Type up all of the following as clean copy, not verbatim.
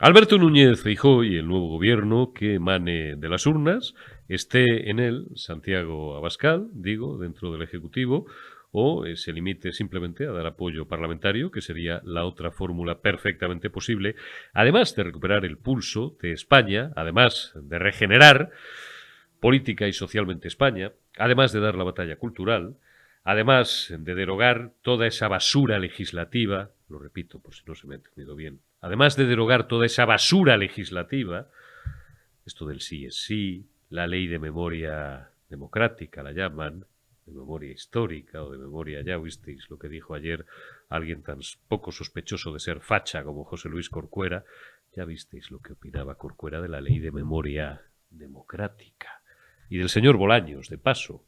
Alberto Núñez Feijóo y el nuevo gobierno que emane de las urnas, esté en él Santiago Abascal, digo, dentro del Ejecutivo, o se limite simplemente a dar apoyo parlamentario, que sería la otra fórmula perfectamente posible, además de recuperar el pulso de España, además de regenerar política y socialmente España, además de dar la batalla cultural, además de derogar toda esa basura legislativa, lo repito por si no se me ha entendido bien, además de derogar toda esa basura legislativa, esto del sí es sí, la ley de memoria democrática la llaman, de memoria histórica o de memoria, ya oísteis lo que dijo ayer alguien tan poco sospechoso de ser facha como José Luis Corcuera, ya visteis lo que opinaba Corcuera de la ley de memoria democrática. Y del señor Bolaños, de paso,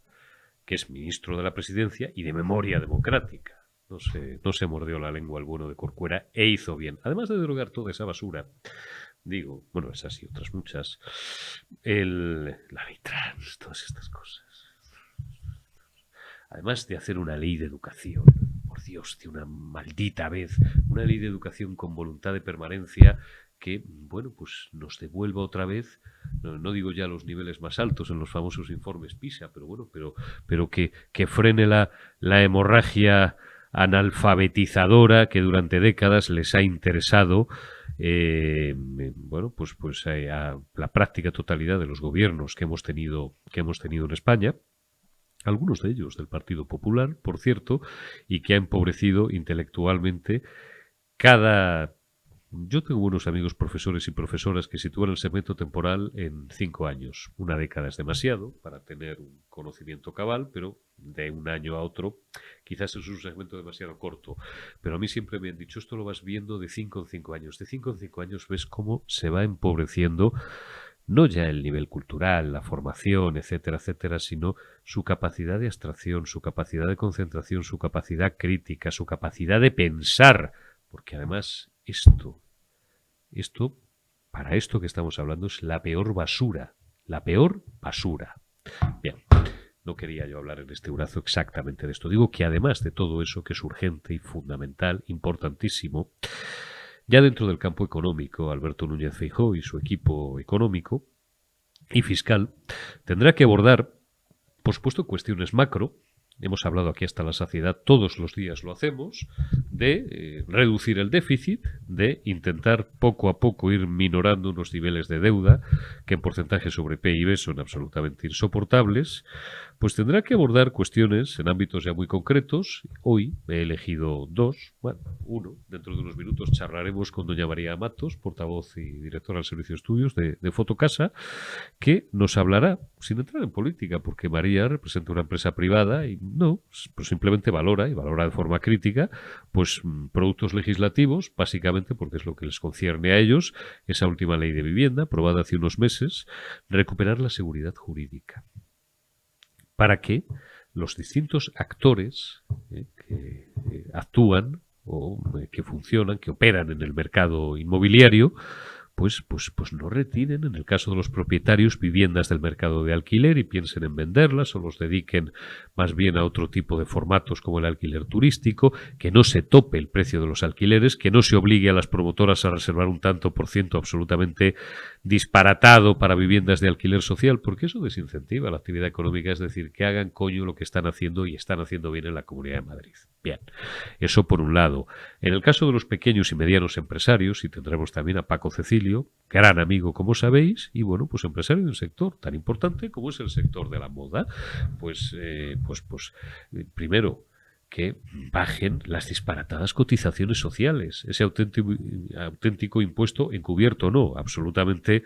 que es ministro de la Presidencia y de memoria democrática. No se mordió la lengua alguno de Corcuera e hizo bien. Además de derogar toda esa basura, digo, bueno, esas y otras muchas, la ley trans, todas estas cosas. Además de hacer una ley de educación, por Dios, de una maldita vez, una ley de educación con voluntad de permanencia que, bueno, pues nos devuelva otra vez, no digo ya los niveles más altos en los famosos informes PISA, pero bueno, pero que frene la hemorragia analfabetizadora que durante décadas les ha interesado bueno, pues a la práctica totalidad de los gobiernos que hemos tenido en España, algunos de ellos del Partido Popular, por cierto, y que ha empobrecido intelectualmente cada... Yo tengo buenos amigos profesores y profesoras que sitúan el segmento temporal en 5 años. Una década es demasiado para tener un conocimiento cabal, pero de un año a otro quizás es un segmento demasiado corto. Pero a mí siempre me han dicho, esto lo vas viendo de 5 en 5 años. De 5 en 5 años ves cómo se va empobreciendo no ya el nivel cultural, la formación, etcétera, etcétera, sino su capacidad de abstracción, su capacidad de concentración, su capacidad crítica, su capacidad de pensar, porque además esto, para esto que estamos hablando, es la peor basura. La peor basura. Bien, no quería yo hablar en este brazo exactamente de esto. Digo que además de todo eso, que es urgente y fundamental, importantísimo, ya dentro del campo económico, Alberto Núñez Feijóo y su equipo económico y fiscal tendrá que abordar, por supuesto, cuestiones macro. Hemos hablado aquí hasta la saciedad, todos los días lo hacemos, de reducir el déficit, de intentar poco a poco ir minorando unos niveles de deuda que en porcentaje sobre PIB son absolutamente insoportables. Pues tendrá que abordar cuestiones en ámbitos ya muy concretos. Hoy he elegido dos, bueno, uno. Dentro de unos minutos charlaremos con doña María Matos, portavoz y directora del Servicio de Estudios de Fotocasa, que nos hablará, sin entrar en política, porque María representa una empresa privada y no, pues simplemente valora de forma crítica, pues productos legislativos, básicamente porque es lo que les concierne a ellos, esa última ley de vivienda, aprobada hace unos meses, recuperar la seguridad jurídica, para que los distintos actores que actúan o que funcionan, que operan en el mercado inmobiliario, pues no retiren, en el caso de los propietarios, viviendas del mercado de alquiler y piensen en venderlas o los dediquen más bien a otro tipo de formatos como el alquiler turístico, que no se tope el precio de los alquileres, que no se obligue a las promotoras a reservar un tanto por ciento absolutamente disparatado para viviendas de alquiler social, porque eso desincentiva la actividad económica, es decir, que hagan coño lo que están haciendo y están haciendo bien en la Comunidad de Madrid. Bien, eso por un lado. En el caso de los pequeños y medianos empresarios, y tendremos también a Paco Cecilio, gran amigo como sabéis, y bueno, pues empresario de un sector tan importante como es el sector de la moda, pues primero, que bajen las disparatadas cotizaciones sociales, ese auténtico impuesto encubierto, no, absolutamente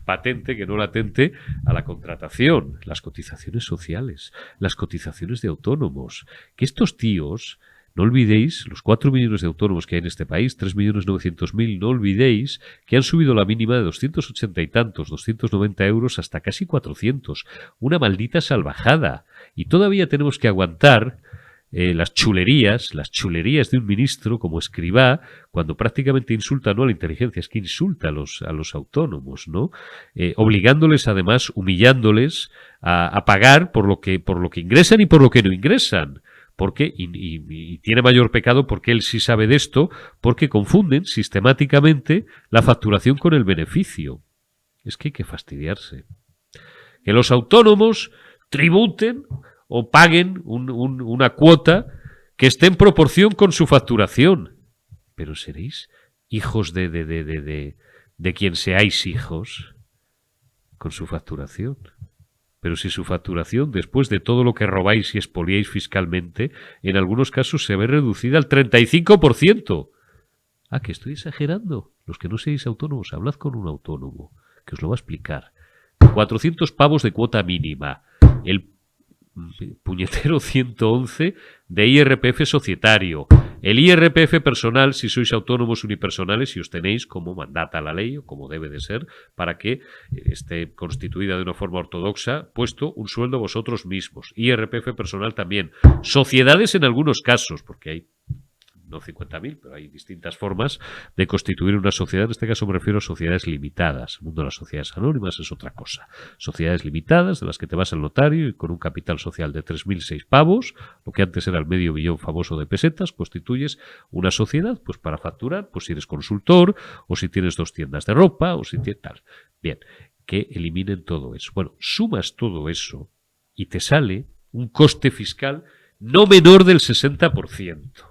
patente, que no latente, a la contratación, las cotizaciones sociales, las cotizaciones de autónomos, que estos tíos, no olvidéis, los 4 millones de autónomos que hay en este país, 3.900.000, no olvidéis que han subido la mínima de 280 y tantos, 290 euros hasta casi 400, una maldita salvajada, y todavía tenemos que aguantar las chulerías de un ministro como Escrivá, cuando prácticamente insulta no a la inteligencia, es que insulta a los autónomos, ¿no? Obligándoles, además, humillándoles a pagar por lo que ingresan y por lo que no ingresan. y tiene mayor pecado porque él sí sabe de esto, porque confunden sistemáticamente la facturación con el beneficio. Es que hay que fastidiarse. Que los autónomos tributen o paguen una cuota que esté en proporción con su facturación. Pero seréis hijos de quien seáis hijos con su facturación. Pero si su facturación, después de todo lo que robáis y expoliáis fiscalmente, en algunos casos se ve reducida al 35%. Ah, que estoy exagerando. Los que no seáis autónomos, hablad con un autónomo, que os lo va a explicar. 400 pavos de cuota mínima. El puñetero 111 de IRPF societario. El IRPF personal, si sois autónomos unipersonales, si os tenéis como mandata la ley, o como debe de ser, para que esté constituida de una forma ortodoxa, puesto un sueldo a vosotros mismos. IRPF personal también. Sociedades en algunos casos, porque hay no 50.000, pero hay distintas formas de constituir una sociedad. En este caso me refiero a sociedades limitadas. El mundo de las sociedades anónimas es otra cosa. Sociedades limitadas, de las que te vas al notario y con un capital social de 3.006 pavos, lo que antes era el medio billón famoso de pesetas, constituyes una sociedad pues para facturar, pues si eres consultor, o si tienes 2 tiendas de ropa, o si tienes tal. Bien, que eliminen todo eso. Bueno, sumas todo eso y te sale un coste fiscal no menor del 60%.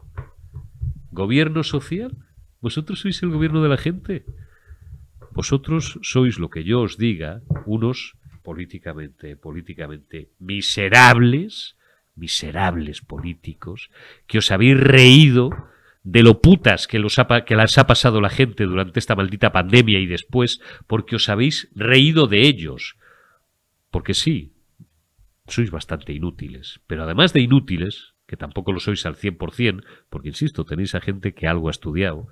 ¿Gobierno social? ¿Vosotros sois el gobierno de la gente? Vosotros sois lo que yo os diga, unos políticamente miserables políticos, que os habéis reído de lo putas que las ha pasado la gente durante esta maldita pandemia y después, porque os habéis reído de ellos. Porque sí, sois bastante inútiles, pero además de inútiles, que tampoco lo sois al 100%, porque, insisto, tenéis a gente que algo ha estudiado.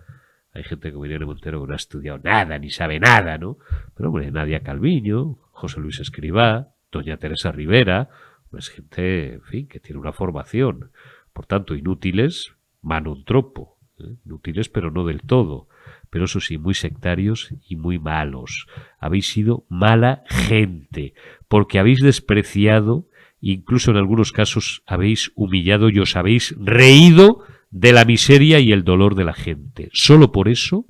Hay gente como Irene Montero que no ha estudiado nada, ni sabe nada, ¿no? Pero, hombre, Nadia Calviño, José Luis Escrivá, doña Teresa Rivera, pues gente, en fin, que tiene una formación. Por tanto, inútiles, manon tropo, inútiles pero no del todo. Pero eso sí, muy sectarios y muy malos. Habéis sido mala gente, porque habéis despreciado, incluso en algunos casos habéis humillado y os habéis reído de la miseria y el dolor de la gente. Solo por eso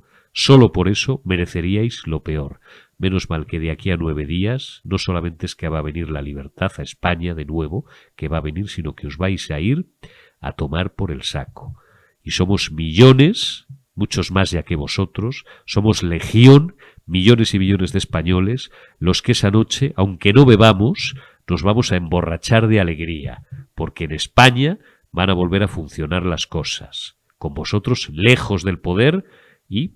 mereceríais lo peor. Menos mal que de aquí a 9 días no solamente es que va a venir la libertad a España de nuevo, que va a venir, sino que os vais a ir a tomar por el saco. Y somos millones, muchos más ya que vosotros, somos legión, millones y millones de españoles, los que esa noche, aunque no bebamos, nos vamos a emborrachar de alegría, porque en España van a volver a funcionar las cosas, con vosotros lejos del poder y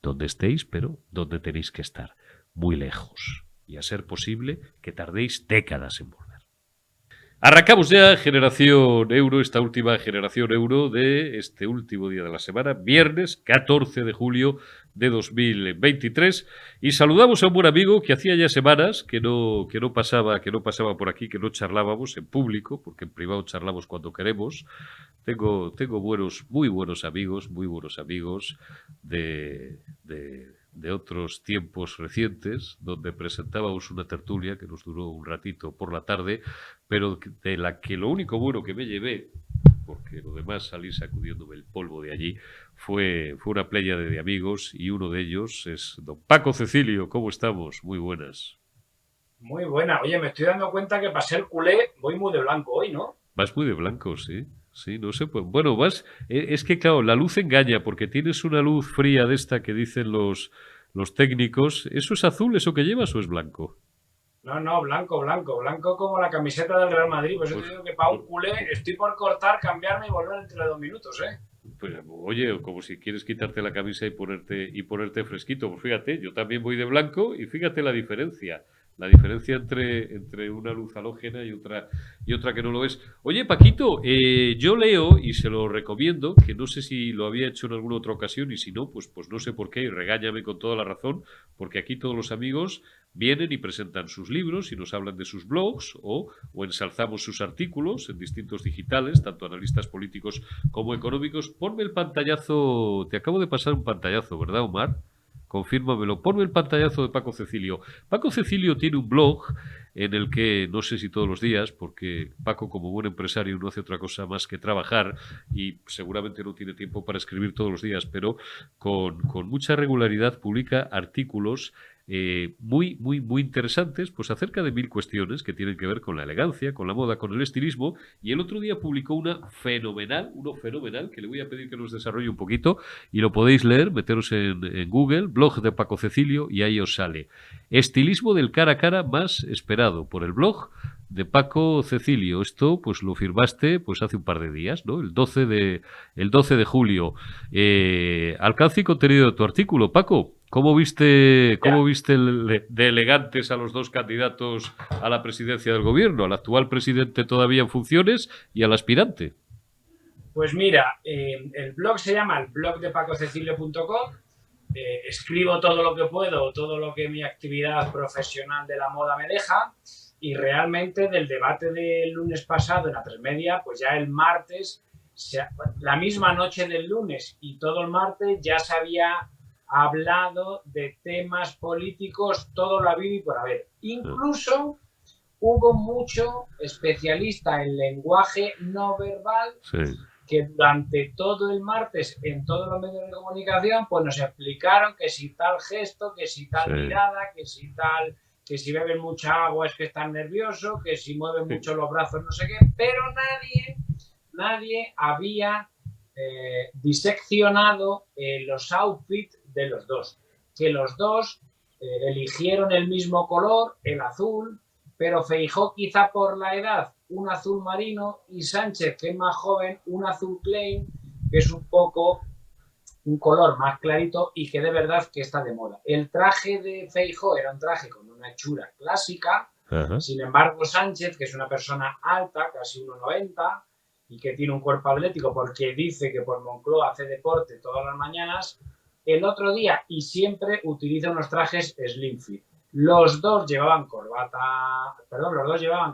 donde estéis, pero donde tenéis que estar, muy lejos, y a ser posible que tardéis décadas en volver. Arrancamos ya Generación Euro, esta última Generación Euro de este último día de la semana, viernes 14 de julio de 2023, y saludamos a un buen amigo que hacía ya semanas que no pasaba por aquí, que no charlábamos en público, porque en privado charlamos cuando queremos. Tengo muy buenos amigos de otros tiempos recientes, donde presentábamos una tertulia que nos duró un ratito por la tarde, pero de la que lo único bueno que me llevé, porque lo demás salí sacudiéndome el polvo de allí, fue una pléyade de amigos, y uno de ellos es don Paco Cecilio. ¿Cómo estamos? Muy buenas. Muy buena. Oye, me estoy dando cuenta que para ser culé voy muy de blanco hoy, ¿no? Vas muy de blanco, sí. Sí, no sé, pues bueno, es que claro, la luz engaña, porque tienes una luz fría de esta que dicen los técnicos. ¿Eso es azul, eso que llevas, o es blanco? No, blanco como la camiseta del Real Madrid. Pues yo te digo que para un culé estoy por cortar, cambiarme y volver entre 2 minutos, ¿eh? Pues oye, como si quieres quitarte la camisa y ponerte fresquito. Pues fíjate, yo también voy de blanco y fíjate la diferencia. La diferencia entre una luz halógena y otra que no lo es. Oye, Paquito, yo leo, y se lo recomiendo, que no sé si lo había hecho en alguna otra ocasión, y si no, pues no sé por qué, y regáñame con toda la razón, porque aquí todos los amigos vienen y presentan sus libros y nos hablan de sus blogs, o ensalzamos sus artículos en distintos digitales, tanto analistas políticos como económicos. Ponme el pantallazo, te acabo de pasar un pantallazo, ¿verdad, Omar? confírmamelo. Ponme el pantallazo de Paco Cecilio. Paco Cecilio tiene un blog en el que, no sé si todos los días, porque Paco, como buen empresario, no hace otra cosa más que trabajar y seguramente no tiene tiempo para escribir todos los días, pero con mucha regularidad publica artículos muy interesantes, pues acerca de 1000 cuestiones que tienen que ver con la elegancia, con la moda, con el estilismo. Y el otro día publicó uno fenomenal, que le voy a pedir que nos desarrolle un poquito, y lo podéis leer, meteros en Google, blog de Paco Cecilio, y ahí os sale. Estilismo del cara a cara más esperado, por el blog de Paco Cecilio. Esto pues lo firmaste pues hace un par de días, ¿no? El 12 de julio. Alcance y contenido de tu artículo, Paco. ¿Cómo viste de elegantes a los dos candidatos a la presidencia del gobierno? Al actual presidente todavía en funciones y al aspirante. Pues mira, el blog se llama el blog de pacocecilio.com. Escribo todo lo que puedo, todo lo que mi actividad profesional de la moda me deja, y realmente del debate del lunes pasado en A3 Media, pues ya el martes, la misma noche del lunes y todo el martes ya se había hablado de temas políticos, todo lo habido y por haber. Incluso hubo mucho especialista en lenguaje no verbal, sí, que durante todo el martes en todos los medios de comunicación pues nos explicaron que si tal gesto, que si tal, sí, mirada, que si tal, que si beben mucha agua es que están nerviosos, que si mueven, sí, mucho los brazos no sé qué, pero nadie había diseccionado los outfits de los dos, que los dos eligieron el mismo color, el azul, pero Feijóo quizá por la edad un azul marino y Sánchez, que es más joven, un azul plain, que es un poco un color más clarito y que de verdad que está de moda. El traje de Feijóo era un traje con una hechura clásica. Sin embargo, Sánchez, que es una persona alta, casi 1,90, y que tiene un cuerpo atlético porque dice que por Moncloa hace deporte todas las mañanas, el otro día y siempre utiliza unos trajes slim fit. Los dos llevaban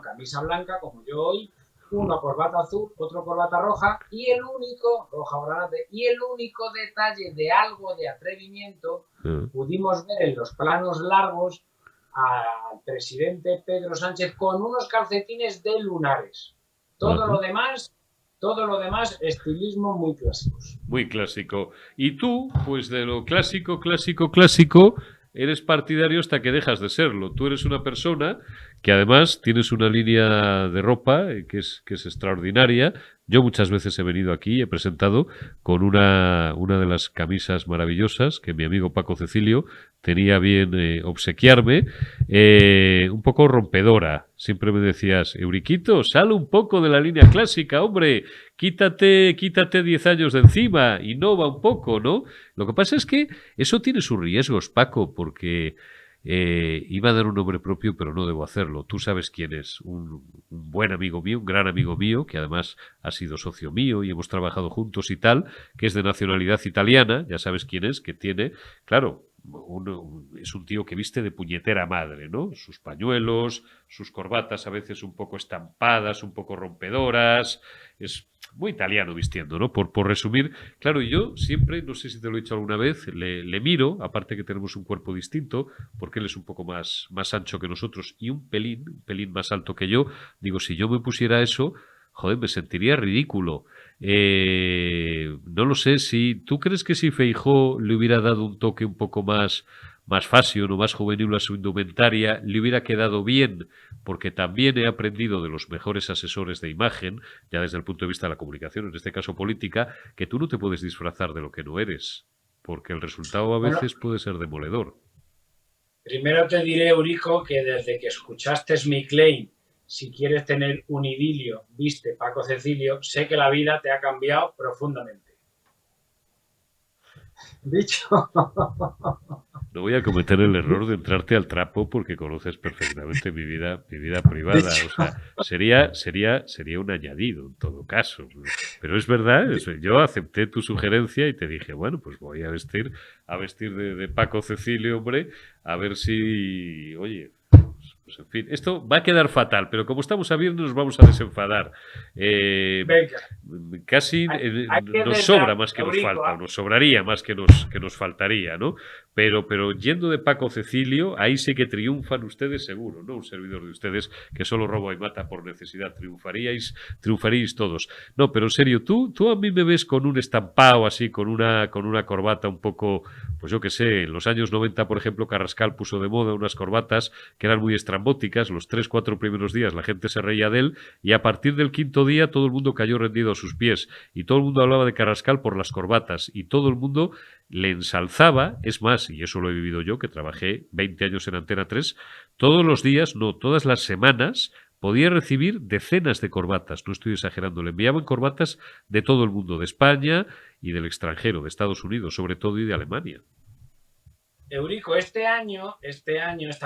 camisa blanca, como yo hoy, uno corbata azul, otro corbata roja, y el único, roja o granate, y el único detalle de algo de atrevimiento, pudimos ver en los planos largos al presidente Pedro Sánchez con unos calcetines de lunares. Todo lo demás, estilismo muy clásicos. Muy clásico. Y tú, pues de lo clásico, eres partidario hasta que dejas de serlo. Tú eres una persona que además tienes una línea de ropa que es extraordinaria. Yo muchas veces he venido aquí y he presentado con una de las camisas maravillosas que mi amigo Paco Cecilio tenía bien obsequiarme, un poco rompedora. Siempre me decías, Euriquito, sal un poco de la línea clásica, hombre, quítate 10 años de encima, innova un poco, ¿no? Lo que pasa es que eso tiene sus riesgos, Paco, porque iba a dar un nombre propio, pero no debo hacerlo. Tú sabes quién es, un buen amigo mío, un gran amigo mío, que además ha sido socio mío y hemos trabajado juntos y tal, que es de nacionalidad italiana, ya sabes quién es, que tiene, claro, es un tío que viste de puñetera madre, ¿no? Sus pañuelos, sus corbatas a veces un poco estampadas, un poco rompedoras, es muy italiano vistiendo, ¿no? Por resumir, claro, y yo siempre, no sé si te lo he dicho alguna vez, le miro, aparte que tenemos un cuerpo distinto, porque él es un poco más ancho que nosotros y un pelín más alto que yo, digo, si yo me pusiera eso, joder, me sentiría ridículo. No lo sé, si tú crees que si Feijóo le hubiera dado un toque un poco más fashion o más juvenil a su indumentaria, le hubiera quedado bien, porque también he aprendido de los mejores asesores de imagen, ya desde el punto de vista de la comunicación, en este caso política, que tú no te puedes disfrazar de lo que no eres, porque el resultado a veces puede ser demoledor. Primero te diré, Eurico, que desde que escuchaste mi claim, si quieres tener un idilio, viste Paco Cecilio, sé que la vida te ha cambiado profundamente. Dicho. No voy a cometer el error de entrarte al trapo porque conoces perfectamente mi vida privada. O sea, sería un añadido en todo caso. Pero es verdad, yo acepté tu sugerencia y te dije, bueno, pues voy a vestir de Paco Cecilio, hombre, a ver si, oye, pues en fin, esto va a quedar fatal, pero como estamos a viernes nos vamos a desenfadar. Casi nos sobra más que nos falta, o nos sobraría más que nos faltaría, ¿no? Pero yendo de Paco Cecilio, ahí sí que triunfan ustedes seguro, ¿no? Un servidor de ustedes que solo roba y mata por necesidad. Triunfaríais todos. No, pero en serio, tú a mí me ves con un estampado así, con una corbata un poco, pues yo qué sé, en los años 90, por ejemplo, Carrascal puso de moda unas corbatas que eran muy estrambóticas. Los 3, 4 primeros días la gente se reía de él y a partir del quinto día todo el mundo cayó rendido a sus pies y todo el mundo hablaba de Carrascal por las corbatas y todo el mundo le ensalzaba. Es más, y eso lo he vivido yo, que trabajé 20 años en Antena 3, todos los días, no, todas las semanas, podía recibir decenas de corbatas, no estoy exagerando, le enviaban corbatas de todo el mundo, de España y del extranjero, de Estados Unidos sobre todo y de Alemania. Eurico, esta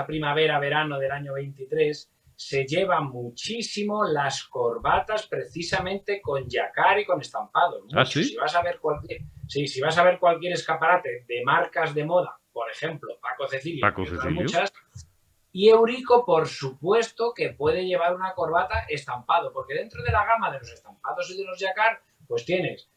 primavera, verano del año 23, se llevan muchísimo las corbatas precisamente con yacar y con estampados. ¿Ah, sí? Si vas a ver cualquier escaparate de marcas de moda, por ejemplo, Paco Cecilio, muchas, y Eurico, por supuesto, que puede llevar una corbata estampado, porque dentro de la gama de los estampados y de los yacar, pues tienes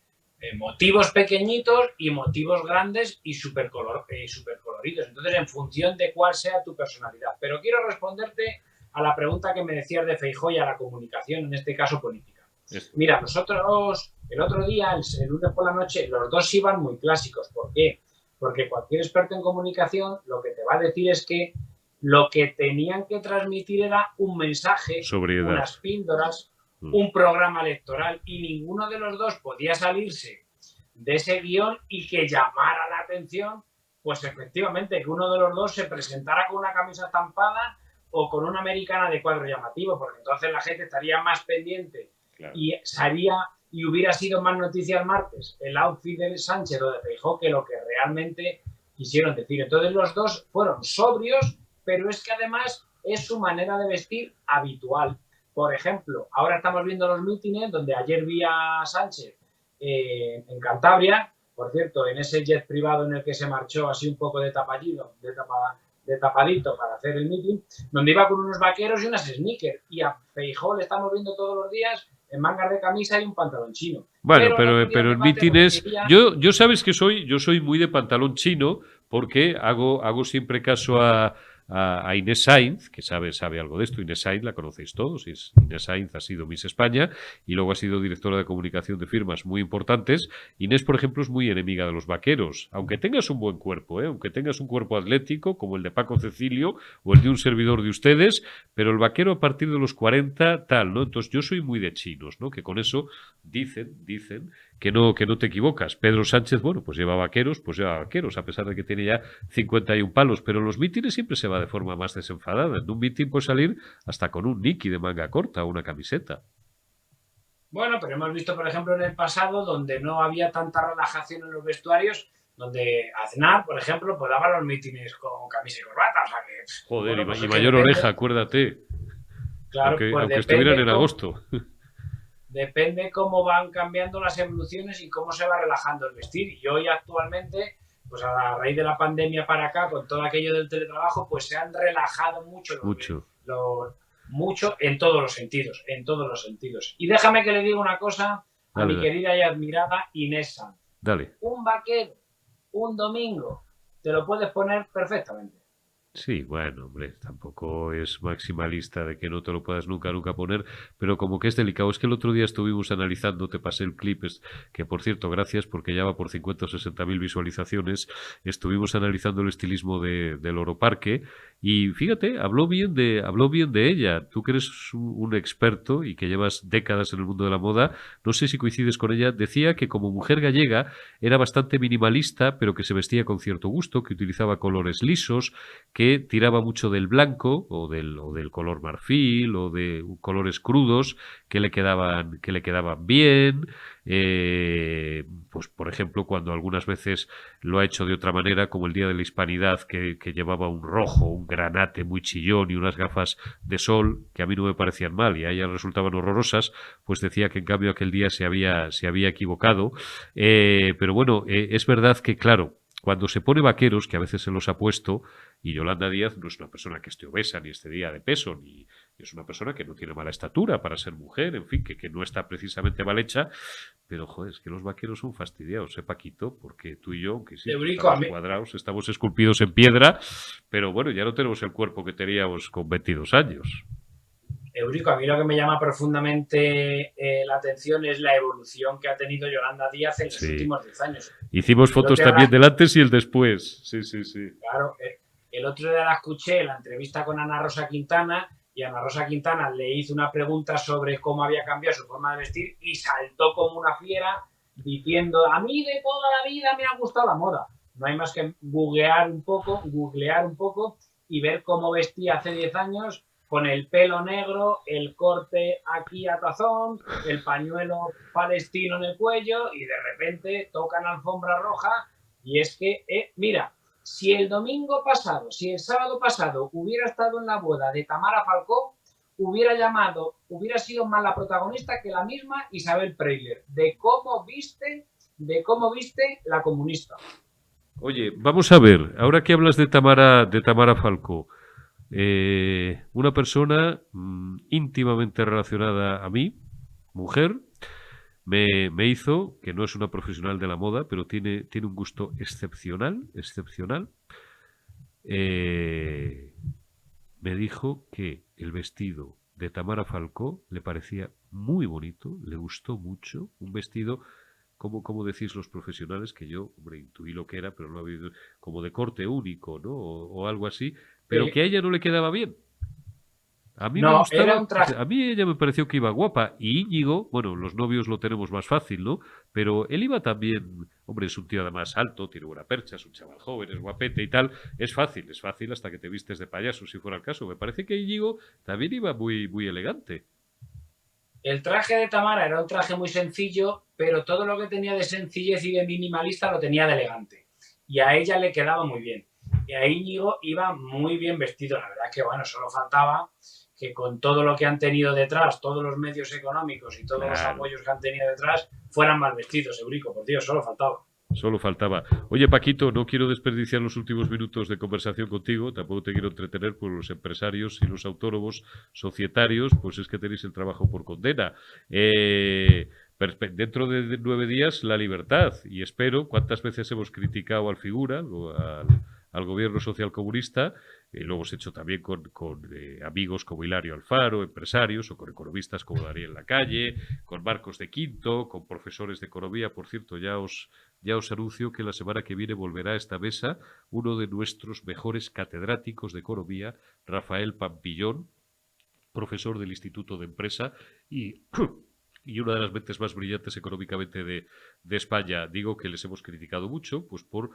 motivos pequeñitos y motivos grandes y súper coloridos. Entonces, en función de cuál sea tu personalidad. Pero quiero responderte a la pregunta que me decías de Feijóo y a la comunicación, en este caso política. Mira, nosotros el otro día, el lunes por la noche, los dos iban muy clásicos. ¿Por qué? Porque cualquier experto en comunicación lo que te va a decir es que lo que tenían que transmitir era un mensaje, sobriedad, unas píldoras, un programa electoral, y ninguno de los dos podía salirse de ese guión y que llamara la atención, pues efectivamente que uno de los dos se presentara con una camisa estampada o con una americana de cuadro llamativo, porque entonces la gente estaría más pendiente, claro, y hubiera sido más noticia el martes el outfit de Sánchez o de Feijóo que lo que realmente quisieron decir. Entonces los dos fueron sobrios, pero es que además es su manera de vestir habitual. Por ejemplo, ahora estamos viendo los mítines, donde ayer vi a Sánchez en Cantabria, por cierto, en ese jet privado en el que se marchó así un poco de tapadito para hacer el mítin, donde iba con unos vaqueros y unas sneakers, y a Feijóo le estamos viendo todos los días en mangas de camisa y un pantalón chino. Bueno, pero en mítines, yo sabes que yo soy muy de pantalón chino, porque hago siempre caso a Inés Sainz, que sabe algo de esto. Inés Sainz la conocéis todos. Inés Sainz ha sido Miss España y luego ha sido directora de comunicación de firmas muy importantes. Inés, por ejemplo, es muy enemiga de los vaqueros, aunque tengas un buen cuerpo, aunque tengas un cuerpo atlético como el de Paco Cecilio o el de un servidor de ustedes, pero el vaquero a partir de los 40 tal, ¿no? Entonces yo soy muy de chinos, ¿no? Que con eso dicen que no te equivocas. Pedro Sánchez, bueno, pues lleva vaqueros, a pesar de que tiene ya 51 palos, pero en los mítines siempre se va de forma más desenfadada. En un mítin puede salir hasta con un Niki de manga corta o una camiseta. Bueno, pero hemos visto, por ejemplo, en el pasado, donde no había tanta relajación en los vestuarios, donde Aznar, por ejemplo, pues daba los mítines con camisa y corbata. O sea que, joder, bueno, pues y mayor oreja, acuérdate. Claro, aunque estuvieran en agosto. Depende cómo van cambiando las evoluciones y cómo se va relajando el vestir. Y hoy actualmente, pues a raíz de la pandemia para acá, con todo aquello del teletrabajo, pues se han relajado mucho en todos los sentidos. Y déjame que le diga una cosa a mi querida y admirada Inés Sanz. Dale. Un vaquero, un domingo, te lo puedes poner perfectamente. Sí, bueno, hombre, tampoco es maximalista de que no te lo puedas nunca poner, pero como que es delicado. Es que el otro día estuvimos analizando, te pasé el clip, que por cierto, gracias, porque ya va por 50 o 60 mil visualizaciones. Estuvimos analizando el estilismo del Oro Parque y fíjate, habló bien de ella. Tú que eres un experto y que llevas décadas en el mundo de la moda, no sé si coincides con ella. Decía que como mujer gallega era bastante minimalista, pero que se vestía con cierto gusto, que utilizaba colores lisos, que tiraba mucho del blanco o del color marfil o de colores crudos que le quedaban bien. Pues por ejemplo, cuando algunas veces lo ha hecho de otra manera, como el Día de la Hispanidad, que llevaba un rojo, un granate muy chillón y unas gafas de sol que a mí no me parecían mal y a ella resultaban horrorosas, pues decía que en cambio aquel día se había equivocado. Pero bueno, es verdad que claro, cuando se pone vaqueros, que a veces se los ha puesto, y Yolanda Díaz no es una persona que esté obesa ni esté de peso, ni es una persona que no tiene mala estatura para ser mujer, en fin, que no está precisamente mal hecha, pero joder, es que los vaqueros son fastidiados, Paquito, porque tú y yo, aunque sí, Eurico, estamos cuadrados, estamos esculpidos en piedra, pero bueno, ya no tenemos el cuerpo que teníamos con 22 años. Eurico, a mí lo que me llama profundamente la atención es la evolución que ha tenido Yolanda Díaz en los últimos 10 años. Hicimos fotos también del antes y el después. Sí. Claro, el otro día la escuché, la entrevista con Ana Rosa Quintana, y Ana Rosa Quintana le hizo una pregunta sobre cómo había cambiado su forma de vestir y saltó como una fiera diciendo: a mí de toda la vida me ha gustado la moda. No hay más que googlear un poco y ver cómo vestía hace 10 años, con el pelo negro, el corte aquí a tazón, el pañuelo palestino en el cuello, y de repente tocan alfombra roja. Y es que, mira, si el sábado pasado hubiera estado en la boda de Tamara Falcó, hubiera sido más la protagonista que la misma Isabel Preisler, de cómo viste la comunista. Oye, vamos a ver, ahora que hablas de Tamara Falcó, una persona íntimamente relacionada a mí, mujer, me hizo, que no es una profesional de la moda, pero tiene un gusto excepcional, me dijo que el vestido de Tamara Falcó le parecía muy bonito, le gustó mucho, un vestido, como decís los profesionales, que yo, hombre, intuí lo que era, pero no había, como de corte único, ¿no? O algo así, pero que a ella no le quedaba bien. A mí me gustaba, a mí ella me pareció que iba guapa. Y Íñigo, bueno, los novios lo tenemos más fácil, ¿no? Pero él iba también, hombre, es un tío además alto, tiene buena percha, es un chaval joven, es guapete y tal. Es fácil hasta que te vistes de payaso, si fuera el caso. Me parece que Íñigo también iba muy, muy elegante. El traje de Tamara era un traje muy sencillo, pero todo lo que tenía de sencillez y de minimalista lo tenía de elegante. Y a ella le quedaba muy bien. Y a Íñigo iba muy bien vestido. La verdad que, bueno, solo faltaba que con todo lo que han tenido detrás, todos los medios económicos y todos los apoyos que han tenido detrás, fueran mal vestidos, Eurico, por Dios, solo faltaba. Solo faltaba. Oye, Paquito, no quiero desperdiciar los últimos minutos de conversación contigo, tampoco te quiero entretener, por los empresarios y los autónomos societarios, pues es que tenéis el trabajo por condena. Dentro de 9 días, la libertad, y espero, ¿cuántas veces hemos criticado al figura, al gobierno social comunista? Lo hemos hecho también con amigos como Hilario Alfaro, empresarios, o con economistas como Daniel Lacalle, con Marcos de Quinto, con profesores de economía. Por cierto, ya os anuncio que la semana que viene volverá a esta mesa uno de nuestros mejores catedráticos de economía, Rafael Pampillón, profesor del Instituto de Empresa y una de las mentes más brillantes económicamente de España. Digo que les hemos criticado mucho, pues por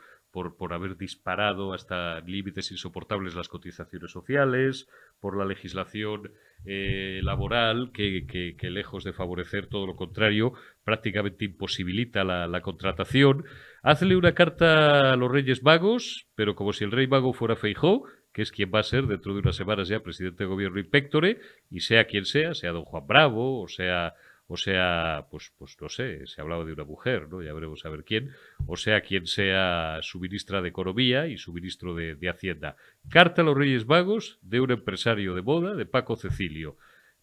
haber disparado hasta límites insoportables las cotizaciones sociales, por la legislación laboral que lejos de favorecer, todo lo contrario, prácticamente imposibilita la contratación. Hazle una carta a los Reyes Magos, pero como si el Rey Mago fuera Feijóo, que es quien va a ser dentro de unas semanas ya presidente de gobierno in pectore, y sea quien sea don Juan Bravo, o sea, pues no sé, se hablaba de una mujer, ¿no? Ya veremos a ver quién, o sea quien sea su ministra de Economía y su ministro de Hacienda. Carta a los Reyes Magos de un empresario de moda, de Paco Cecilio.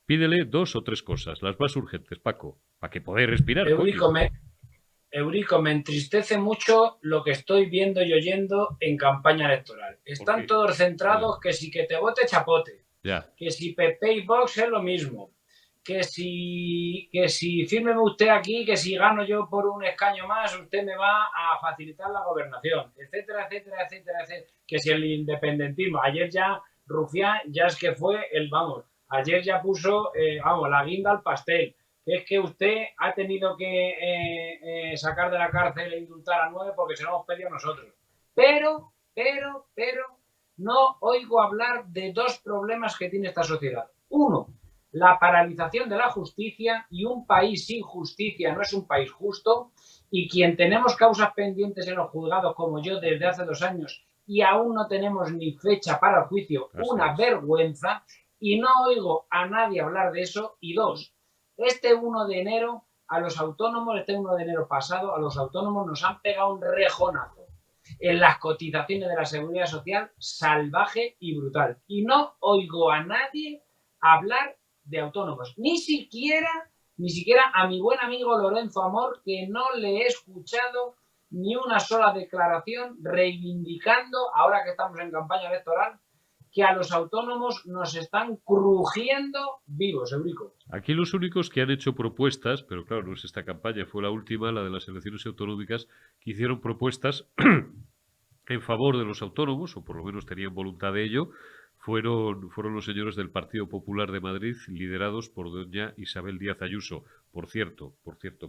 Pídele 2 o 3 cosas, las más urgentes, Paco, para que podáis respirar. Eurico, me entristece mucho lo que estoy viendo y oyendo en campaña electoral. Están todos centrados que si que te vote chapote, que si PP y Vox es lo mismo, que si fírmeme usted aquí, que si gano yo por un escaño más, usted me va a facilitar la gobernación, etcétera, etcétera, etcétera, etcétera. Que si el independentismo, ayer ya Rufián, ya es que fue ayer ya puso, la guinda al pastel. Es que usted ha tenido que sacar de la cárcel e indultar a 9 porque se lo hemos pedido nosotros. Pero, no oigo hablar de 2 problemas que tiene esta sociedad. Uno, la paralización de la justicia, y un país sin justicia no es un país justo, y quien tenemos causas pendientes en los juzgados como yo desde hace 2 años y aún no tenemos ni fecha para el juicio, una vergüenza, y no oigo a nadie hablar de eso. Y 2, este 1 de enero pasado, a los autónomos nos han pegado un rejonazo. en las cotizaciones de la Seguridad Social salvaje y brutal. Y no oigo a nadie hablar de autónomos, ni siquiera a mi buen amigo Lorenzo Amor, que no le he escuchado ni una sola declaración reivindicando, ahora que estamos en campaña electoral, que a los autónomos nos están crujiendo vivos, Eurico. Aquí los únicos que han hecho propuestas, pero claro, no es esta campaña, fue la última, la de las elecciones autonómicas, que hicieron propuestas en favor de los autónomos, o por lo menos tenían voluntad de ello, fueron los señores del Partido Popular de Madrid, liderados por doña Isabel Díaz Ayuso. Por cierto,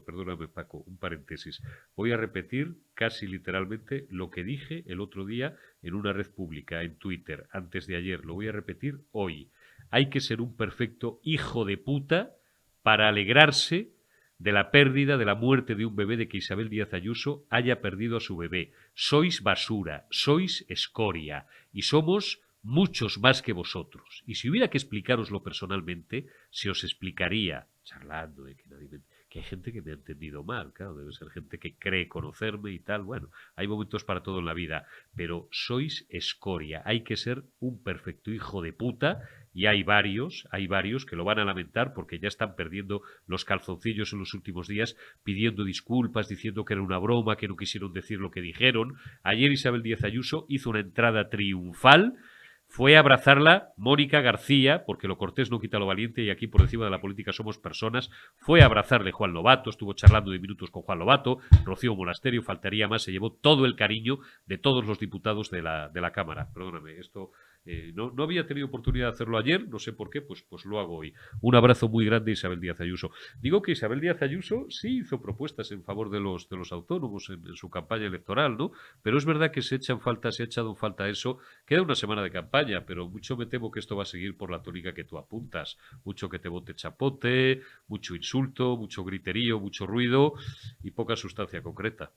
perdóname Paco, un paréntesis. Voy a repetir casi literalmente lo que dije el otro día en una red pública, en Twitter, antes de ayer. Lo voy a repetir hoy. Hay que ser un perfecto hijo de puta para alegrarse de la pérdida, de la muerte de un bebé, de que Isabel Díaz Ayuso haya perdido a su bebé. Sois basura, sois escoria y somos muchos más que vosotros. Y si hubiera que explicaroslo personalmente, se os explicaría, charlando, que hay gente que me ha entendido mal, claro, debe ser gente que cree conocerme y tal. Bueno, hay momentos para todo en la vida, pero sois escoria. Hay que ser un perfecto hijo de puta. Y hay varios que lo van a lamentar porque ya están perdiendo los calzoncillos en los últimos días, pidiendo disculpas, diciendo que era una broma, que no quisieron decir lo que dijeron. Ayer Isabel Díaz Ayuso hizo una entrada triunfal. Fue a abrazarla Mónica García, porque lo cortés no quita lo valiente y aquí por encima de la política somos personas. Fue a abrazarle Juan Lobato, estuvo charlando de minutos con Juan Lobato, Rocío Monasterio, faltaría más, se llevó todo el cariño de todos los diputados de la Cámara. Perdóname, esto no había tenido oportunidad de hacerlo ayer, no sé por qué, pues lo hago hoy. Un abrazo muy grande a Isabel Díaz Ayuso. Digo que Isabel Díaz Ayuso sí hizo propuestas en favor de los autónomos en su campaña electoral, ¿no? Pero es verdad que se ha echado en falta eso. Queda una semana de campaña, pero mucho me temo que esto va a seguir por la tónica que tú apuntas. Mucho que te bote chapote, mucho insulto, mucho griterío, mucho ruido y poca sustancia concreta.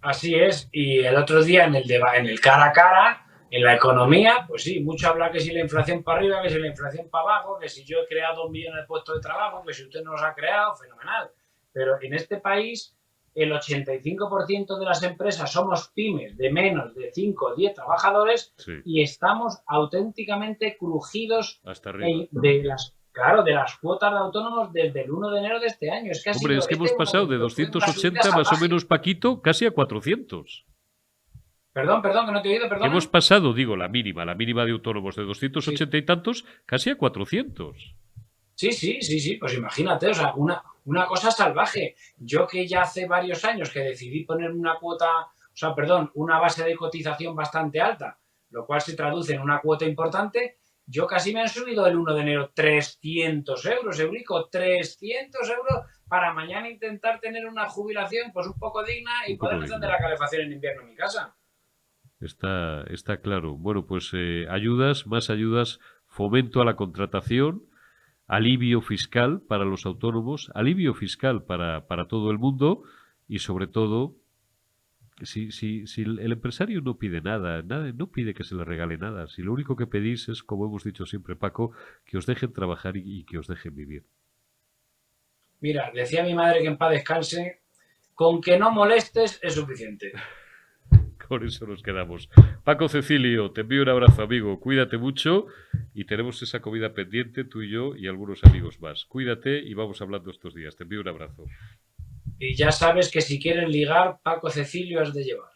Así es, y el otro día en el cara a cara, en la economía, pues sí, mucho habla que si la inflación para arriba, que si la inflación para abajo, que si yo he creado 2 millones de puestos de trabajo, que si usted no los ha creado, fenomenal. Pero en este país, el 85% de las empresas somos pymes de menos de 5 o 10 trabajadores, sí, y estamos auténticamente crujidos hasta arriba de las cuotas de autónomos desde el 1 de enero de este año. Es que es que hemos pasado de 280 más o menos, Paquito, casi a 400. Perdón, que no te he oído, perdón. Hemos pasado, digo, la mínima de autónomos de 280 y tantos, casi a 400. Sí, pues imagínate, o sea, una cosa salvaje. Yo que ya hace varios años que decidí poner una base de cotización bastante alta, lo cual se traduce en una cuota importante, yo casi me han subido el 1 de enero 300 euros, Eurico, 300 euros para mañana intentar tener una jubilación pues un poco digna y poder encender la calefacción en invierno en mi casa. Está claro. Bueno, pues más ayudas, fomento a la contratación, alivio fiscal para los autónomos, alivio fiscal para todo el mundo y sobre todo, si el empresario no pide nada, no pide que se le regale nada, si lo único que pedís es, como hemos dicho siempre, Paco, que os dejen trabajar y que os dejen vivir. Mira, decía mi madre que en paz descanse, con que no molestes es suficiente. Con eso nos quedamos. Paco Cecilio, te envío un abrazo, amigo. Cuídate mucho y tenemos esa comida pendiente, tú y yo y algunos amigos más. Cuídate y vamos hablando estos días. Te envío un abrazo. Y ya sabes que si quieres ligar, Paco Cecilio has de llevar.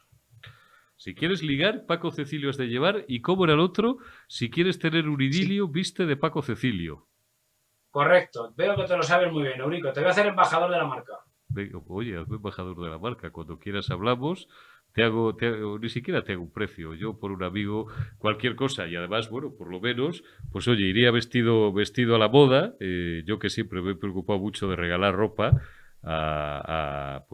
Si quieres ligar, Paco Cecilio has de llevar. ¿Y cómo era el otro? Si quieres tener un idilio, viste de Paco Cecilio. Correcto. Veo que te lo sabes muy bien, Eurico. Te voy a hacer embajador de la marca. Oye, hazme embajador de la marca. Cuando quieras hablamos. Ni siquiera te hago un precio, yo por un amigo, cualquier cosa, y además, bueno, por lo menos, pues oye, iría vestido a la moda, yo que siempre me he preocupado mucho de regalar ropa a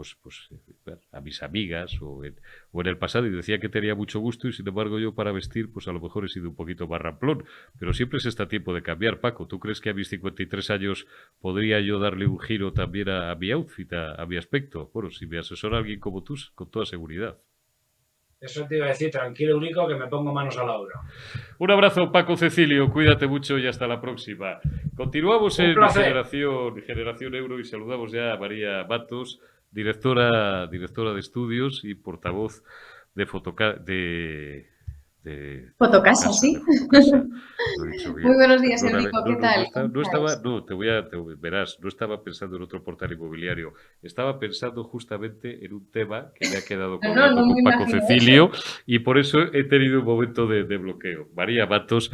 mis amigas o en el pasado, y decía que tenía mucho gusto y sin embargo yo para vestir, pues a lo mejor he sido un poquito más ramplón, pero siempre se está a tiempo de cambiar, Paco. ¿Tú crees que a mis 53 años podría yo darle un giro también a mi outfit, a mi aspecto? Bueno, si me asesora alguien como tú, con toda seguridad. Eso te iba a decir, tranquilo, Eurico, que me pongo manos a la obra. Un abrazo, Paco Cecilio, cuídate mucho y hasta la próxima. Continuamos en Generación Euro y saludamos ya a María Matos, directora de estudios y portavoz de Fotocasa, Fotocasa, sí. de Fotocasa. Lo he dicho Muy bien. buenos días, Perdóname. Enrico. ¿Qué No, no, no, tal? ¿Cómo no estaba, estáis? no, verás, no estaba pensando en otro portal inmobiliario. Estaba pensando justamente en un tema que me ha quedado No, no, colgando no con me Paco imagino eso. Cecilio y por eso he tenido un momento de bloqueo. María Matos,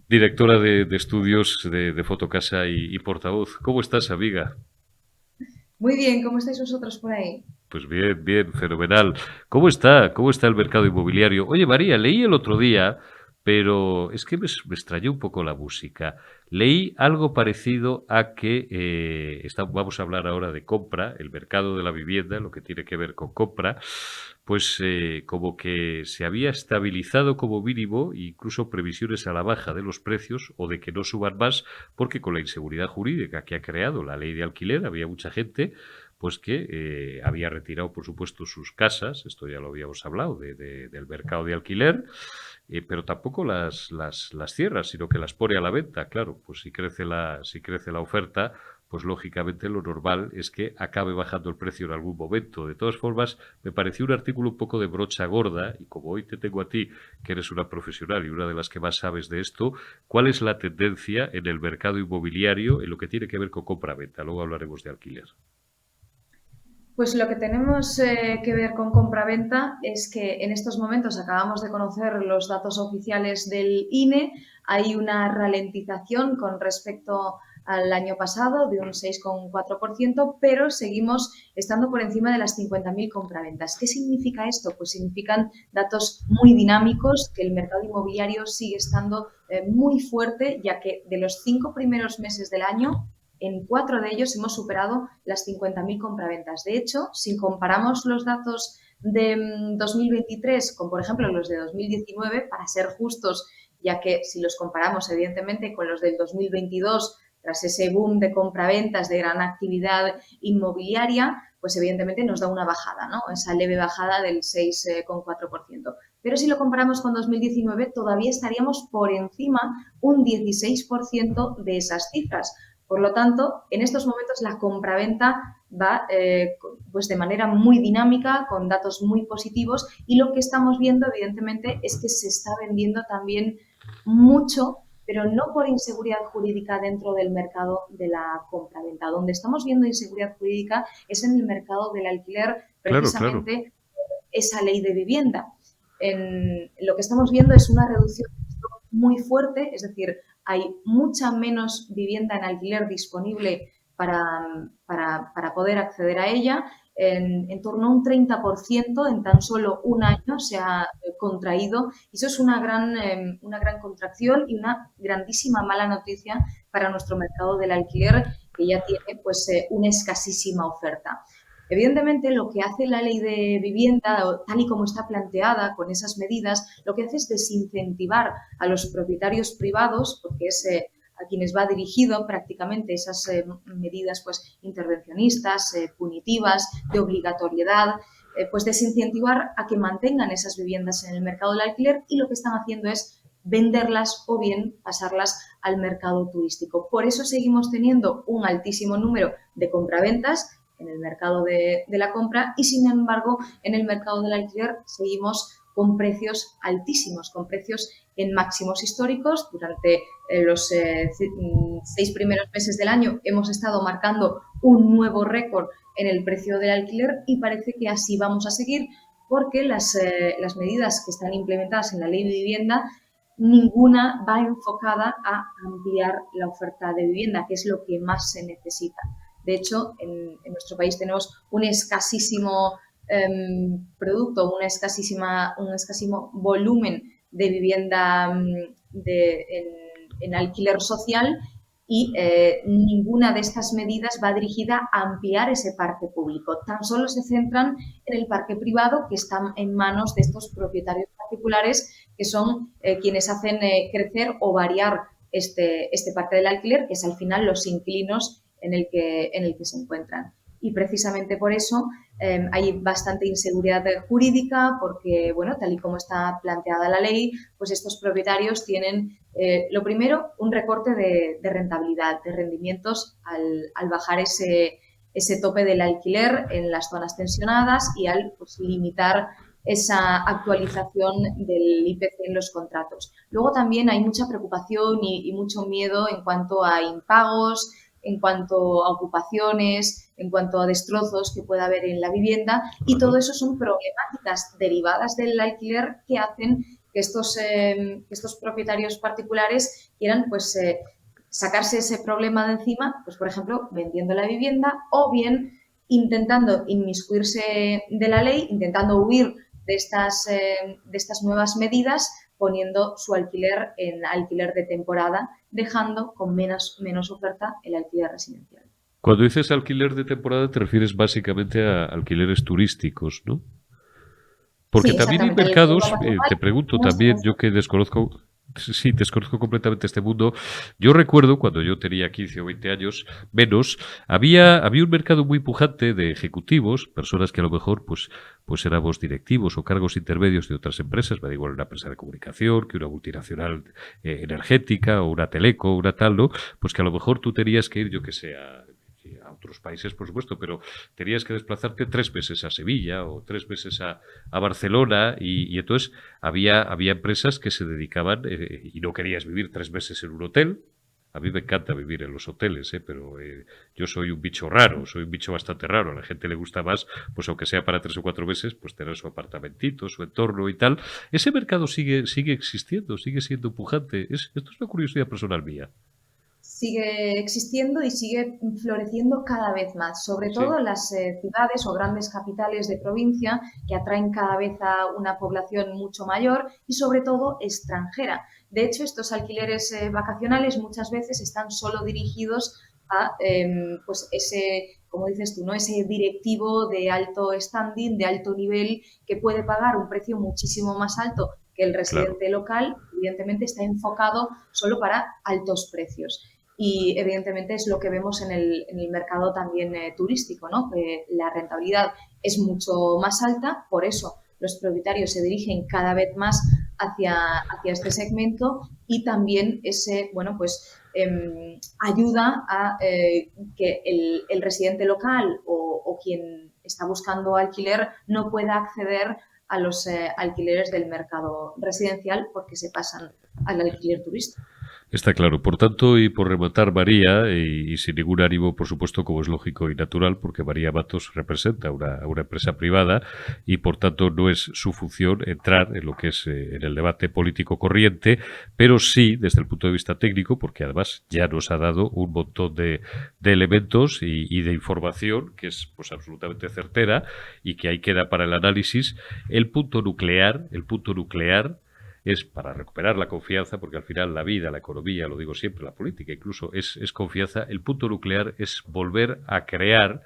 directora de estudios de Fotocasa y portavoz. ¿Cómo estás, amiga? Muy bien, ¿cómo estáis vosotros por ahí? Pues bien, bien, fenomenal. ¿Cómo está? ¿Cómo está el mercado inmobiliario? Oye, María, leí el otro día, pero es que me extrañó un poco la música. Leí algo parecido a que vamos a hablar ahora de compra, el mercado de la vivienda, lo que tiene que ver con compra, pues como que se había estabilizado como mínimo, incluso previsiones a la baja de los precios o de que no suban más, porque con la inseguridad jurídica que ha creado la ley de alquiler había mucha gente pues que había retirado, por supuesto, sus casas, esto ya lo habíamos hablado, del mercado de alquiler, pero tampoco las cierra, sino que las pone a la venta. Claro, pues si crece la oferta, pues lógicamente lo normal es que acabe bajando el precio en algún momento. De todas formas, me pareció un artículo un poco de brocha gorda, y como hoy te tengo a ti, que eres una profesional y una de las que más sabes de esto, ¿cuál es la tendencia en el mercado inmobiliario en lo que tiene que ver con compra-venta? Luego hablaremos de alquiler. Pues lo que tenemos que ver con compraventa es que en estos momentos acabamos de conocer los datos oficiales del INE. Hay una ralentización con respecto al año pasado de un 6,4%, pero seguimos estando por encima de las 50.000 compraventas. ¿Qué significa esto? Pues significan datos muy dinámicos, que el mercado inmobiliario sigue estando muy fuerte, ya que de los 5 primeros meses del año, en 4 de ellos hemos superado las 50.000 compraventas. De hecho, si comparamos los datos de 2023 con, por ejemplo, los de 2019, para ser justos, ya que si los comparamos, evidentemente, con los del 2022, tras ese boom de compraventas, de gran actividad inmobiliaria, pues evidentemente nos da una bajada, ¿no? Esa leve bajada del 6,4%. Pero si lo comparamos con 2019, todavía estaríamos por encima un 16% de esas cifras. Por lo tanto, en estos momentos la compraventa va pues de manera muy dinámica, con datos muy positivos, y lo que estamos viendo, evidentemente, es que se está vendiendo también mucho, pero no por inseguridad jurídica dentro del mercado de la compraventa. Donde estamos viendo inseguridad jurídica es en el mercado del alquiler, Claro, claro. precisamente esa ley de vivienda. Lo que estamos viendo es una reducción muy fuerte, es decir, hay mucha menos vivienda en alquiler disponible para poder acceder a ella. En torno a un 30% en tan solo un año se ha contraído, y eso es una gran contracción y una grandísima mala noticia para nuestro mercado del alquiler, que ya tiene pues una escasísima oferta. Evidentemente, lo que hace la ley de vivienda, tal y como está planteada con esas medidas, lo que hace es desincentivar a los propietarios privados, porque es a quienes va dirigido prácticamente esas medidas pues, intervencionistas, punitivas, de obligatoriedad, pues desincentivar a que mantengan esas viviendas en el mercado del alquiler, y lo que están haciendo es venderlas o bien pasarlas al mercado turístico. Por eso seguimos teniendo un altísimo número de compraventas en el mercado de la compra, y sin embargo en el mercado del alquiler seguimos con precios altísimos, con precios en máximos históricos. Durante los 6 primeros meses del año hemos estado marcando un nuevo récord en el precio del alquiler, y parece que así vamos a seguir, porque las medidas que están implementadas en la ley de vivienda, ninguna va enfocada a ampliar la oferta de vivienda, que es lo que más se necesita. De hecho, en nuestro país tenemos un escasísimo producto, un escasísimo volumen de vivienda en alquiler social, y ninguna de estas medidas va dirigida a ampliar ese parque público. Tan solo se centran en el parque privado, que está en manos de estos propietarios particulares, que son quienes hacen crecer o variar este parque del alquiler, que es al final los inquilinos en el que se encuentran. Y precisamente por eso hay bastante inseguridad jurídica, porque, bueno, tal y como está planteada la ley, pues estos propietarios tienen, lo primero, un recorte de rentabilidad, de rendimientos al bajar ese ese tope del alquiler en las zonas tensionadas y al pues, limitar esa actualización del IPC en los contratos. Luego también hay mucha preocupación y mucho miedo en cuanto a impagos, en cuanto a ocupaciones, en cuanto a destrozos que pueda haber en la vivienda, y todo eso son problemáticas derivadas del alquiler que hacen que estos propietarios particulares quieran pues sacarse ese problema de encima, pues por ejemplo, vendiendo la vivienda o bien intentando inmiscuirse de la ley, intentando huir de estas nuevas medidas, poniendo su alquiler en alquiler de temporada, dejando con menos oferta el alquiler residencial. Cuando dices alquiler de temporada te refieres básicamente a alquileres turísticos, ¿no? Porque Sí, también hay exactamente. El alquiler mercados, vacacional te pregunto no también, yo que desconozco, sí, desconozco completamente este mundo, yo recuerdo cuando yo tenía 15 o 20 años, menos, había un mercado muy pujante de ejecutivos, personas que a lo mejor pues éramos directivos o cargos intermedios de otras empresas, me da igual una empresa de comunicación, que una multinacional energética o una teleco o una tal, ¿no? Pues que a lo mejor tú tenías que ir, yo que sé, a otros países, por supuesto, pero tenías que desplazarte 3 meses a Sevilla o 3 meses a Barcelona y entonces había empresas que se dedicaban y no querías vivir 3 meses en un hotel. A mí me encanta vivir en los hoteles, pero yo soy un bicho raro, soy un bicho bastante raro. A la gente le gusta más, pues aunque sea para 3 o 4 meses, pues tener su apartamentito, su entorno y tal. Ese mercado sigue existiendo, sigue siendo pujante. Esto es una curiosidad personal mía. Sigue existiendo y sigue floreciendo cada vez más, sobre todo Sí, en las ciudades o grandes capitales de provincia que atraen cada vez a una población mucho mayor y sobre todo extranjera. De hecho, estos alquileres vacacionales muchas veces están solo dirigidos a pues ese, como dices tú, ¿no? Ese directivo de alto standing, de alto nivel, que puede pagar un precio muchísimo más alto que el claro. residente local. Evidentemente está enfocado solo para altos precios. Y evidentemente es lo que vemos en el mercado también turístico, ¿no? Que la rentabilidad es mucho más alta, por eso los propietarios se dirigen cada vez más hacia este segmento y también ese, bueno, pues ayuda a que el residente local o quien está buscando alquiler no pueda acceder a los alquileres del mercado residencial porque se pasan al alquiler turístico. Está claro. Por tanto, y por rematar, María, y sin ningún ánimo, por supuesto, como es lógico y natural, porque María Matos representa una empresa privada y, por tanto, no es su función entrar en lo que es en el debate político corriente, pero sí desde el punto de vista técnico, porque además ya nos ha dado un montón de elementos y de información que es pues absolutamente certera y que ahí queda para el análisis. El punto nuclear es para recuperar la confianza, porque al final la vida, la economía, lo digo siempre, la política incluso, es confianza. El punto nuclear es volver a crear,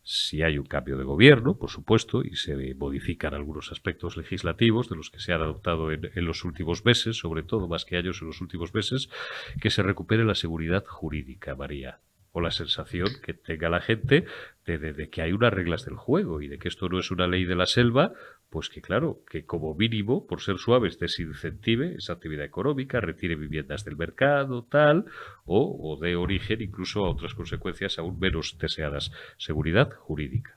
si hay un cambio de gobierno, por supuesto, y se modifican algunos aspectos legislativos de los que se han adoptado en los últimos meses, sobre todo más que años en los últimos meses, que se recupere la seguridad jurídica, María, o la sensación que tenga la gente de que hay unas reglas del juego y de que esto no es una ley de la selva, pues que claro, que como mínimo, por ser suaves, desincentive esa actividad económica, retire viviendas del mercado, tal, o dé origen incluso a otras consecuencias aún menos deseadas. Seguridad jurídica.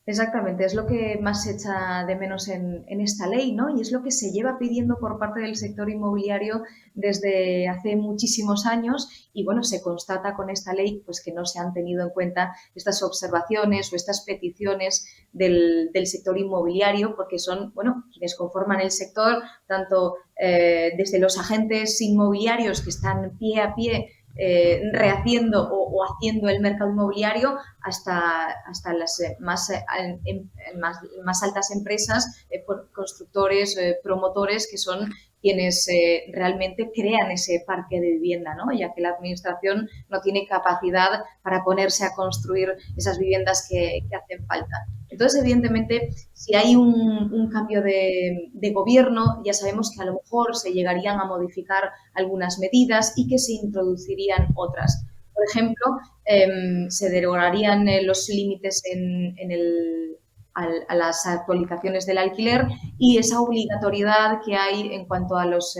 Exactamente, es lo que más se echa de menos en esta ley, ¿no? Y es lo que se lleva pidiendo por parte del sector inmobiliario desde hace muchísimos años y, bueno, se constata con esta ley pues que no se han tenido en cuenta estas observaciones o estas peticiones del sector inmobiliario porque son, bueno, quienes conforman el sector, tanto desde los agentes inmobiliarios que están pie a pie rehaciendo o haciendo el mercado inmobiliario hasta las más altas empresas, constructores, promotores, que son quienes realmente crean ese parque de vivienda, ¿no? Ya que la administración no tiene capacidad para ponerse a construir esas viviendas que hacen falta. Entonces, evidentemente, si hay un cambio de gobierno, ya sabemos que a lo mejor se llegarían a modificar algunas medidas y que se introducirían otras. Por ejemplo, se derogarían los límites a las actualizaciones del alquiler y esa obligatoriedad que hay en cuanto a los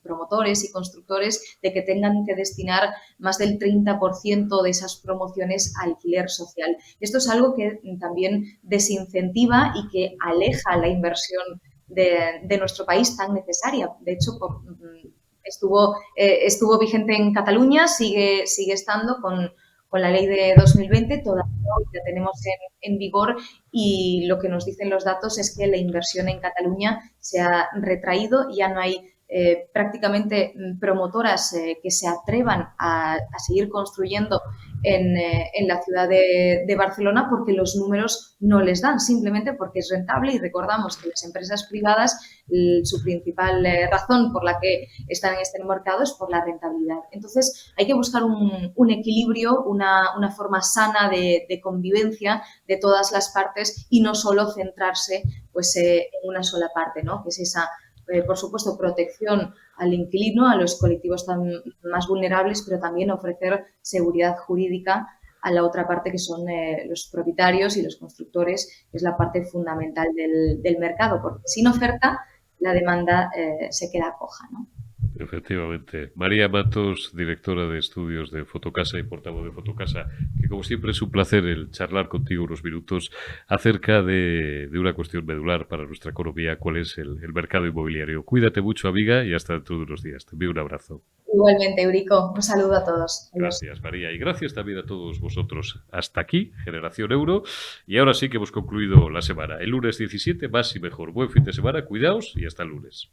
promotores y constructores de que tengan que destinar más del 30% de esas promociones a alquiler social. Esto es algo que también desincentiva y que aleja la inversión de nuestro país tan necesaria. De hecho, estuvo vigente en Cataluña, sigue estando con la ley de 2020, todavía la tenemos en vigor, y lo que nos dicen los datos es que la inversión en Cataluña se ha retraído. Ya no hay prácticamente promotoras que se atrevan a seguir construyendo en la ciudad de Barcelona, porque los números no les dan, simplemente porque es rentable. Y recordamos que las empresas privadas, su principal razón por la que están en este mercado es por la rentabilidad. Entonces hay que buscar un equilibrio, una forma sana de convivencia de todas las partes, y no solo centrarse pues, en una sola parte, ¿no? Que es esa, por supuesto, protección al inquilino, a los colectivos más vulnerables, pero también ofrecer seguridad jurídica a la otra parte, que son los propietarios y los constructores, que es la parte fundamental del mercado, porque sin oferta la demanda se queda coja, ¿no? Efectivamente. María Matos, directora de estudios de Fotocasa y portavoz de Fotocasa, que como siempre es un placer el charlar contigo unos minutos acerca de una cuestión medular para nuestra economía, cuál es el mercado inmobiliario. Cuídate mucho, amiga, y hasta dentro de unos días. Te envío un abrazo. Igualmente, Eurico. Un saludo a todos. Adiós. Gracias, María, y gracias también a todos vosotros. Hasta aquí, Generación Euro, y ahora sí que hemos concluido la semana. El lunes 17, más y mejor. Buen fin de semana, cuidaos y hasta el lunes.